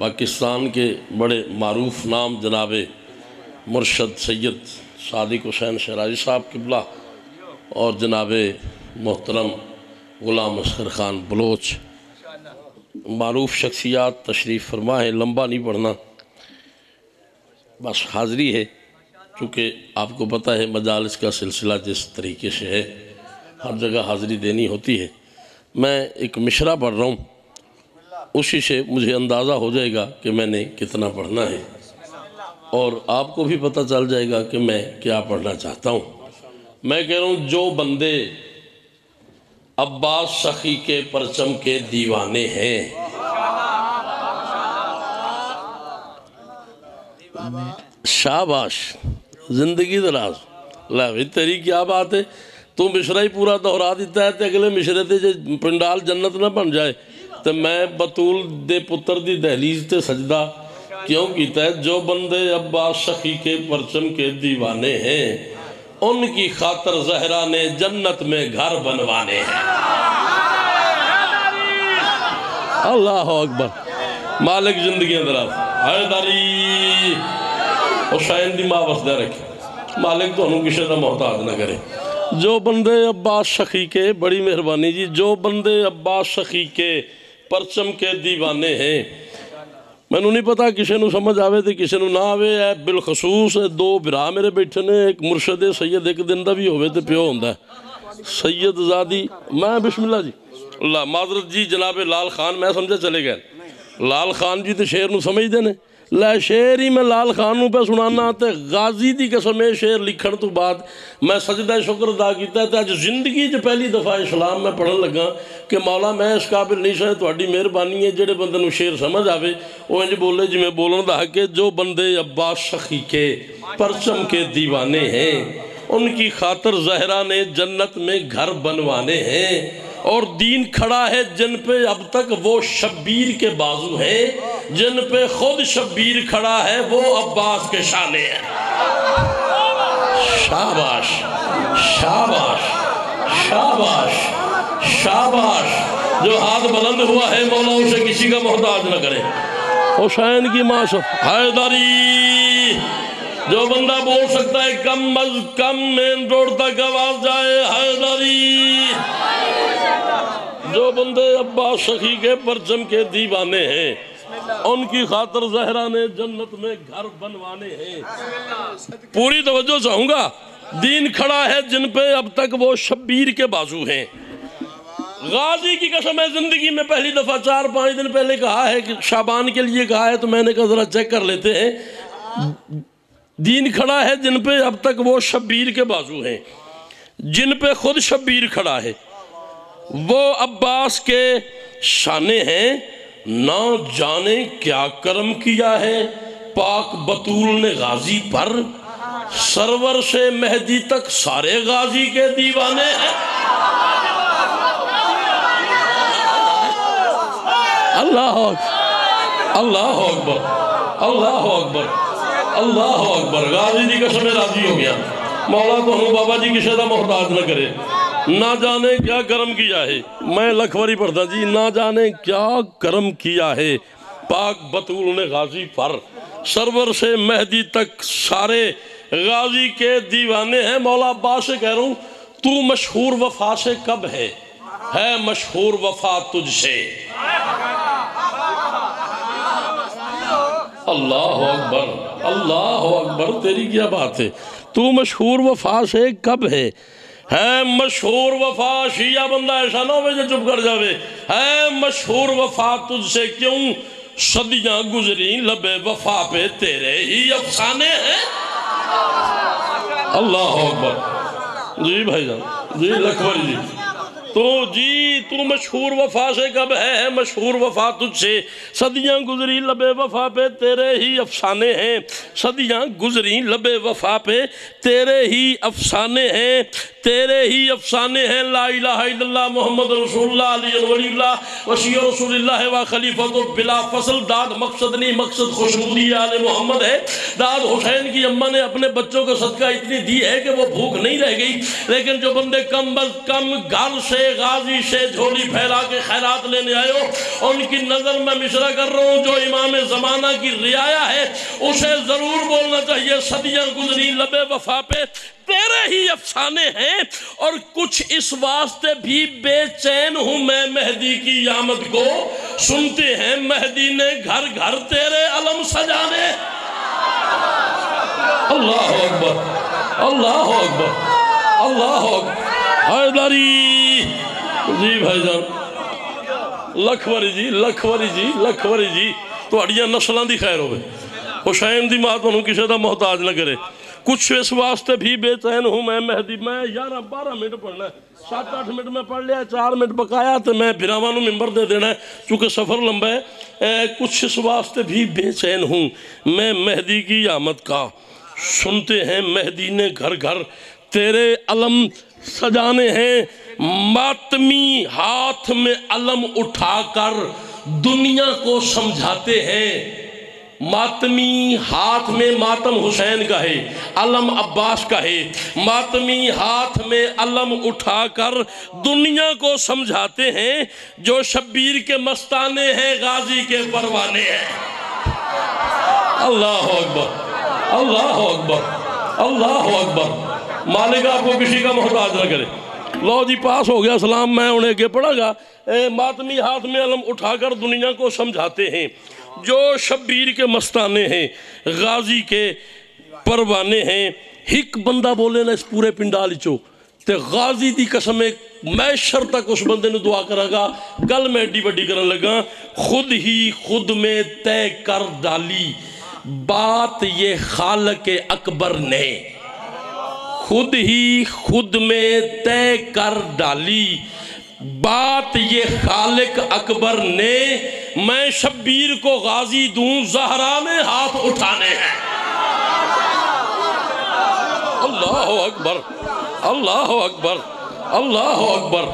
پاکستان کے بڑے معروف نام جناب مرشد سید صادق حسین شیرازی صاحب قبلہ اور جناب محترم غلام اصغر خان بلوچ معروف شخصیات تشریف فرما ہے. لمبا نہیں پڑھنا، بس حاضری ہے، چونکہ آپ کو پتہ ہے مجالس کا سلسلہ جس طریقے سے ہے ہر جگہ حاضری دینی ہوتی ہے. میں ایک مشرع پڑھ رہا ہوں، اسی سے مجھے اندازہ ہو جائے گا کہ میں نے کتنا پڑھنا ہے، اور آپ کو بھی پتہ چل جائے گا کہ میں کیا پڑھنا چاہتا ہوں. میں کہہ رہا ہوں جو بندے عباس سخی کے پرچم کے دیوانے ہیں، شاباش، زندگی دراز. لے تیری کیا بات ہے، تو مشرہ ہی پورا دہرا دیتا ہے تے اگلے مشرے تے جے پنڈال جنت نہ بن جائے. تو میں بطول دے پتر دی دہلیز تے سجدہ کیوں کیتا ہے؟ جو بندے عباس سخی کے پرچم کے دیوانے ہیں ان کی خاطر زہرا نے جنت میں گھر بنوانے ہیں. اللہ اکبر. مالک زندگی دراز، حیدری حسین دی ماں وسدہ رکھے، مالک تو انہوں کسی دا محتاج نہ کرے. جو بندے عباس سخی کے، بڑی مہربانی جی، جو بندے عباس سخی کے پرچم کے دیوانے ہیں، میں نہیں پتا کسی نو سمجھ آوے تھے کسی نو نہ آوے. ہے بالخصوص دو برا میرے بیٹھے نے، ایک مرشد سید ایک دن دا بھی ہوئے تھے پیو ہوندہ ہے سید زادی. میں بسم اللہ جی، اللہ معذرت جی، جناب لال خان میں سمجھے چلے گئے. لال خان جی تے شعر نو سمجھ دینے، لے شعر ہی میں لال خان نو پہ سنانا تے غازی دی قسم شعر لکھن تو بعد میں سجدہ شکر ادا کیتا ہے. تے آج زندگی جو پہلی دفعہ اسلام میں پڑھن لگا کہ مولا میں اس قابل نہیں سا، تہاڈی مہربانی ہے جڑے بندے نو شعر سمجھ آوے وہ انج بولے جی میں بولن دا حق ہے. جو بندے عباس سخی کے پرچم کے دیوانے ہیں ان کی خاطر زہرا نے جنت میں گھر بنوانے ہیں، اور دین کھڑا ہے جن پہ اب تک وہ شبیر کے بازو ہیں، جن پہ خود شبیر کھڑا ہے وہ عباس کے شانے ہیں. شاباش شاباش شاباش شاباش. جو ہاتھ بلند ہوا ہے مولا اسے کسی کا محتاج نہ کرے. حسین کی ماں حیدری. جو بندہ بول سکتا ہے کم از کم مین روڈ تک آواز جائے حیدری. جو بندے عباس سخی کے پرچم کے دیوانے ہیں ان کی خاطر زہرا نے جنت میں گھر بنوانے ہیں. پوری توجہ چاہوں گا. دین کھڑا ہے جن پہ اب تک وہ شبیر کے بازو ہیں. غازی کی قسم ہے زندگی میں پہلی دفعہ 4-5 دن پہلے کہا ہے کہ شعبان کے لیے کہا ہے، تو میں نے کہا ذرا چیک کر لیتے ہیں. دین کھڑا ہے جن پہ اب تک وہ شبیر کے بازو ہیں، جن پہ خود شبیر کھڑا ہے وہ عباس کے شانے ہیں. نہ جانے کیا کرم کیا ہے پاک بطول نے غازی پر، سرور سے مہدی تک سارے غازی کے دیوانے ہیں. اللہ اکبر اللہ اکبر اللہ اکبر اللہ اکبر. غازی دی قسم راضی ہو گیا. مولا تو ہوں بابا جی کسی دا محتاج نہ کرے. نہ جانے کیا کرم کیا ہے، میں لکھوری پڑھتا جی، نہ جانے کیا کرم کیا ہے پاک بطول نے غازی پر، سرور سے مہدی تک سارے غازی کے دیوانے ہیں. مولا عباس سے کہہ رہا ہوں تو مشہور وفا سے کب ہے مشہور وفا تجھ سے. اللہ اکبر اللہ اکبر. تیری کیا بات ہے، تو مشہور وفا سے کب ہے مشہور وفا. شیعہ بندہ ایسا نہ ہوئے جو چپ کر جاوے. ہے مشہور وفا تجھ سے کیوں، صدیاں گزری لبے وفا پہ تیرے ہی افسانے ہیں. اللہ اکبر. جی بھائی جان، جی لکھوری جی، تو مشہور وفا سے کب ہے مشہور وفا تجھ سے، صدیاں گزری لبے وفا پہ تیرے ہی افسانے ہیں. صدیاں گزری لبے وفا پہ تیرے ہی افسانے ہیں. تیرے ہی افسانے ہیں، لا الہ الا اللہ محمد رسول اللہ علی ولی اللہ وشیع رسول اللہ و خلیفۃ بلا فصل۔ داد مقصد نہیں، مقصد خوشنودی آل محمد ہے۔ داد حسین کی اماں نے اپنے بچوں کو صدقہ اتنی دی ہے کہ وہ بھوک نہیں رہ گئی، لیکن جو بندے کم از کم گھر سے غازی سے جھولی پھیلا کے خیرات لینے آئے ہو، ان کی نظر میں مشرہ کر رہا ہوں، جو امام زمانہ کی رعایا ہے اسے ضرور بولنا چاہیے، صدیاں گزری لب وفا پہ تیرے ہی افسانے ہیں، اور کچھ اس واسطے بھی بے چین ہوں میں مہدی کی آمد کو، سنتے ہیں مہدی نے گھر گھر تیرے علم سجانے۔ اللہ اکبر، اللہ اکبر، اللہ اکبر۔ حیدری جی بھائی جان، لکھوری جی، لکھوری جی، لکھوری جی، تو اڑیاں نسلان دی خیر ہوئے، حسین دی مات انہوں کسی دا محتاج نہ کرے۔ کچھ اس واسطے بھی بے چین ہوں میں مہدی، میں 11-12 منٹ پڑھنا ہے، 7-8 منٹ میں پڑھ لیا، 4 منٹ بقایا تو میں بھراوانوں ممبر دے دینا ہے چونکہ سفر لمبا ہے۔ کچھ اس واسطے بھی بے چین ہوں میں مہدی کی آمد کا، سنتے ہیں مہدی نے گھر گھر تیرے علم سجانے ہیں۔ ماتمی ہاتھ میں علم اٹھا کر دنیا کو سمجھاتے ہیں۔ ماتمی ہاتھ میں، ماتم حسین کا ہے، علم عباس کا ہے، ماتمی ہاتھ میں علم اٹھا کر دنیا کو سمجھاتے ہیں، جو شبیر کے مستانے ہیں غازی کے پروانے ہیں۔ اللہ اکبر، اللہ اکبر، اللہ اکبر۔ مالک آپ کو کسی کا محتاج نہ کرے۔ لو جی پاس ہو گیا سلام، میں انہیں کے پڑھا گا۔ ماتمی ہاتھ میں علم اٹھا کر دنیا کو سمجھاتے ہیں، جو شبیر کے مستانے ہیں غازی کے پروانے ہیں۔ ہک بندہ بولے نا اس پورے پنڈال چو تے غازی دی قسم میشر تک اس بندے نے دعا کرا گا، گل میں ایڈی بڑی کرن لگا، خود ہی خود میں طے کر ڈالی بات یہ خالق اکبر نے، خود ہی خود میں طے کر ڈالی بات یہ خالق اکبر نے، میں شبیر کو غازی دوں زہرا نے ہاتھ اٹھانے ہیں۔ اللہ اکبر، اللہ اکبر، اللہ اکبر۔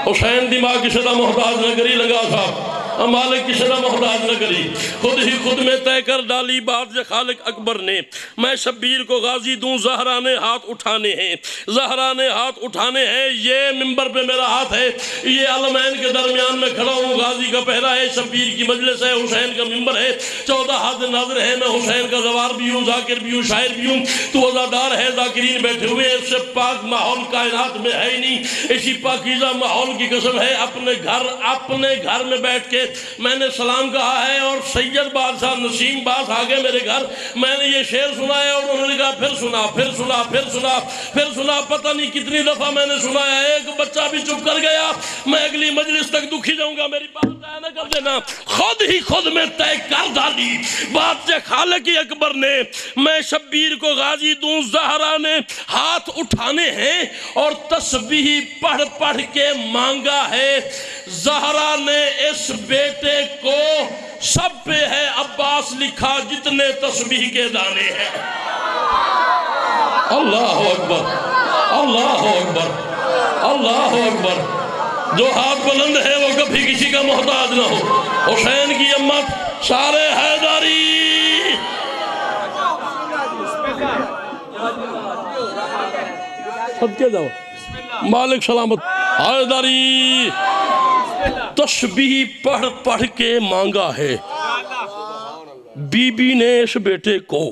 حسین دماغ کی صدا محتاج نہ کری، لگا صاحب مالک کی صدا محتاج نہ کری، خود ہی خود میں طے کر ڈالی بات یہ خالق اکبر نے، میں شبیر کو غازی دوں زہرا نے ہاتھ اٹھانے ہیں، زہرا نے ہاتھ اٹھانے ہیں۔ یہ ممبر پہ میرا ہاتھ ہے، یہ علمین کے درمیان میں کھڑا ہوں، غازی کا پہرا ہے، شبیر کی مجلس ہے، حسین کا ممبر ہے، 14 حاضر ناظر ہے، میں حسین کا زوار بھی ہوں، ذاکر بھی ہوں، شاعر بھی ہوں، تو عزادار ہے، ذاکرین بیٹھے ہوئے، اس سے پاک ماحول کائنات میں ہے ہی نہیں۔ اسی پاکیزہ ماحول کی قسم ہے، اپنے گھر میں بیٹھ کے میں نے سلام کہا ہے، اور سید بادشاہ نسیم باز آگے میرے گھر، میں نے یہ شعر سنا ہے، اور انہوں نے کہا پھر سنا، پھر سنا، پھر سنا، پھر سنا، پتہ نہیں کتنی دفعہ میں نے سنا ہے۔ ایک بچہ بھی چپ کر گیا، میں اگلی مجلس تک دکھی جاؤں گا، میری بات طے نہ کر دینا۔ خود ہی خود میں طے کر ڈالی بات یہ خالق اکبر نے، میں شبیر کو غازی دوں زہرا نے ہاتھ اٹھانے ہیں، اور تسبیح پڑھ پڑھ کے مانگا ہے زہرا نے اس بیٹے کو، سب پہ ہے عباس لکھا جتنے تسبیح کے دانے ہیں۔ اللہ اکبر، اللہ اکبر، اللہ اکبر۔ جو ہاتھ بلند ہے وہ کبھی کسی کا محتاج نہ ہو۔ حسین کی امت سارے حیدری، صدقے جاؤ مالک سلامت۔ حیدری تسبیح پڑھ پڑھ کے مانگا ہے بی بی نے اس بیٹے کو،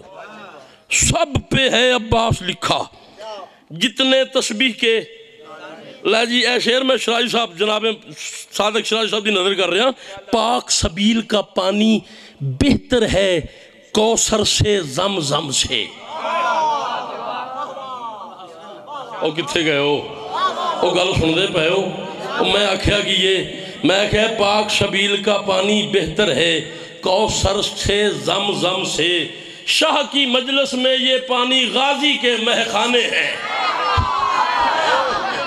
سب پہ ہے عباس لکھا جتنے تسبیح کے۔ لے جی اے شعر میں شراجی صاحب، جناب صادق شراجی صاحب دی نظر کر رہے ہیں۔ پاک سبیل کا پانی بہتر ہے کوثر سے زمزم سے۔ او کتھے گئے ہو، او گل سن دے پہ ہو۔ میں آکھیا کہ میں آکھیا پاک سبیل کا پانی بہتر ہے کوثر سے زمزم سے، شاہ کی مجلس میں یہ پانی غازی کے مہخانے ہیں۔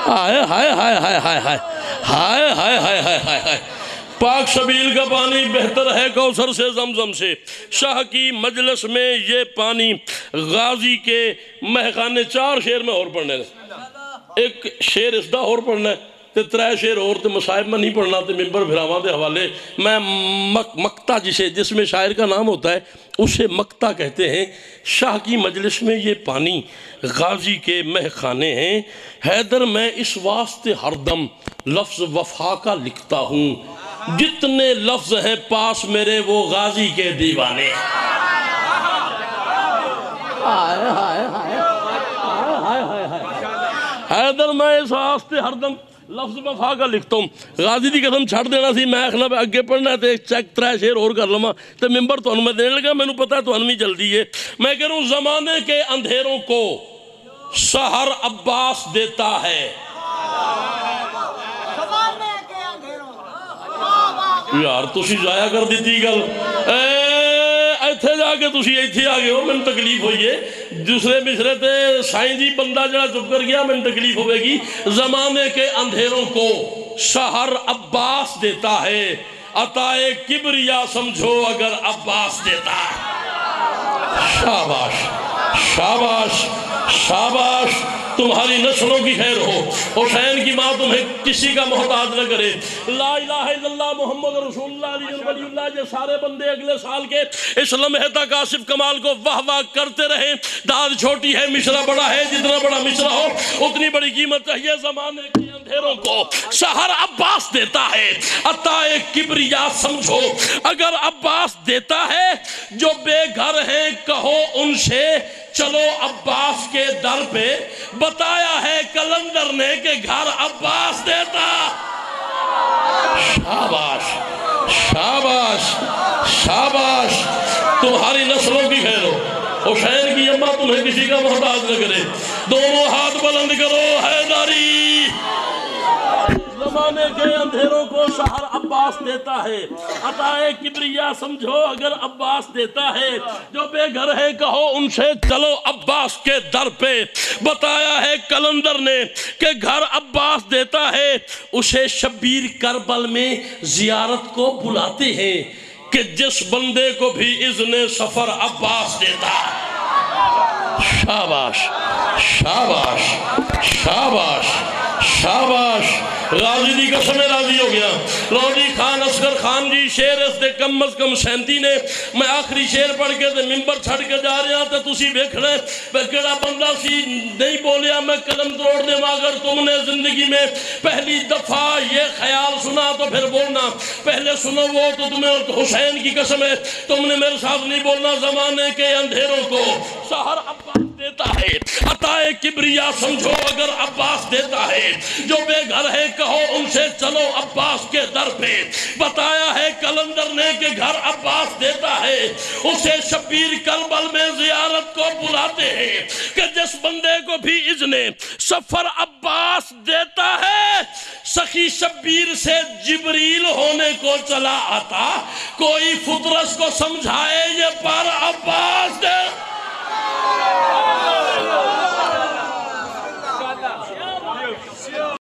ہائے ہائے ہائے ہائے ہائے ہائے ہائے ہائے ہائے ہائے ہائے ہائے۔ پاک سبیل کا پانی بہتر ہے کوثر سے زمزم سے، شاہ کی مجلس میں یہ پانی غازی کے مہخانے۔ 4 شعر میں اور پڑھنے دیں۔ ایک شعر اس دا اور پڑھنا ہے تے 3 شعر اور تے مصائب میں نہیں پڑھنا تے ممبر بھراواں دے حوالے میں مقطع جس میں شاعر کا نام ہوتا ہے اسے مقطع کہتے ہیں۔ شاہ کی مجلس میں یہ پانی غازی کے مہ خانے ہیں، حیدر میں اس واسطے ہر دم لفظ وفا کا لکھتا ہوں، جتنے لفظ ہیں پاس میرے وہ غازی کے دیوانے۔ حیدر میں اس واسطے ہر دم لفظ وفا کا لکھتا ہوں، غازی دی قسم چھڑ دینا سی، میں آخنا پہ اگے پڑھنا ہے تے چیک 3 شعر اور کر لما تے ممبر تو میں دینے لگا، میں نے پتا تو انوی جلدی ہے۔ میں کہہ رہا ہوں زمانے کے اندھیروں کو سحر عباس دیتا ہے۔ یار تسی ضائع کر دیتی گل، ایتھے جا کے تسی ایتھے آگے ہو، میں تکلیف ہوئی ہے۔ دوسرے مصرے تے سائیں جی بندہ جڑا چپ کر گیا میں تکلیف ہوئے گی۔ زمانے کے اندھیروں کو سحر عباس دیتا ہے، عطائے کبریا سمجھو اگر عباس دیتا ہے۔ شاباش شاباش شاباش، تمہاری نسلوں کی خیر ہو، حسین کی ماں تمہیں کسی کا محتاج نہ کرے۔ لا الہ الا اللہ محمد رسول اللہ علی ولی اللہ، یہ سارے بندے اگلے سال کے اس لمحے تک آصف کمال کو واہ واہ کرتے رہیں۔ داد چھوٹی ہے مشرا بڑا ہے، جتنا بڑا مشرا ہو اتنی بڑی قیمت چاہیے۔ زمانے کے اندھیروں کو سحر عباس دیتا ہے، عطائے کبریا سمجھو اگر عباس دیتا ہے۔ جو بے گھر ہیں کہو ان سے چلو عباس کے در پہ، بتایا ہے کلندر نے کہ گھر عباس دیتا۔ شاباش شاباش شاباش، تمہاری نسلوں کی خیر ہو، حسین کی اماں تمہیں کسی کا محتاج نہ کرے۔ دونوں ہاتھ بلند کرو، حیدری۔ زمانے کے اندھیروں کو سحر عباس دیتا ہے، عطائے کبریا سمجھو اگر عباس دیتا ہے۔ جو بے گھر ہے کہو ان سے چلو عباس کے در پہ، بتایا ہے کلندر نے کہ گھر عباس دیتا ہے۔ اسے شبیر کربل میں زیارت کو بلاتے ہیں کہ جس بندے کو بھی اذن سفر عباس دیتا ہے۔ شاباش شاباش شاباش شاباش، غازی دی قسم راضی ہو گیا۔ لودی خان اصغر خان جی شعر اس دے کم از کم 37 نے، میں آخری شعر پڑھ کے تے ممبر چھڑ کے جا رہا تے تسی دیکھنا ہے پہ کیڑا بندہ سی نہیں بولیا میں قلم توڑ دے، اگر تم نے زندگی میں پہلی دفعہ یہ خیال سنا تو پھر بولنا، پہلے سنو وہ تو تمہیں حسین کی قسم ہے تم نے میرے ساتھ نہیں بولنا۔ زمانے کے اندھیروں کو سحر عباس دیتا ہے، عطائے کبریا سمجھو اگر عباس دیتا ہے۔ جو بے گھر ہے کہو ان سے چلو عباس کے در پہ، بتایا ہے کلندر نے کہ گھر عباس دیتا ہے۔ اسے شبیر کربل میں زیارت کو بلاتے ہیں کہ جس بندے کو بھی اذن سفر عباس دیتا ہے۔ سخی شبیر سے جبریل ہونے کو چلا آتا، کوئی فطرس کو سمجھائے یہ پر عباس دے۔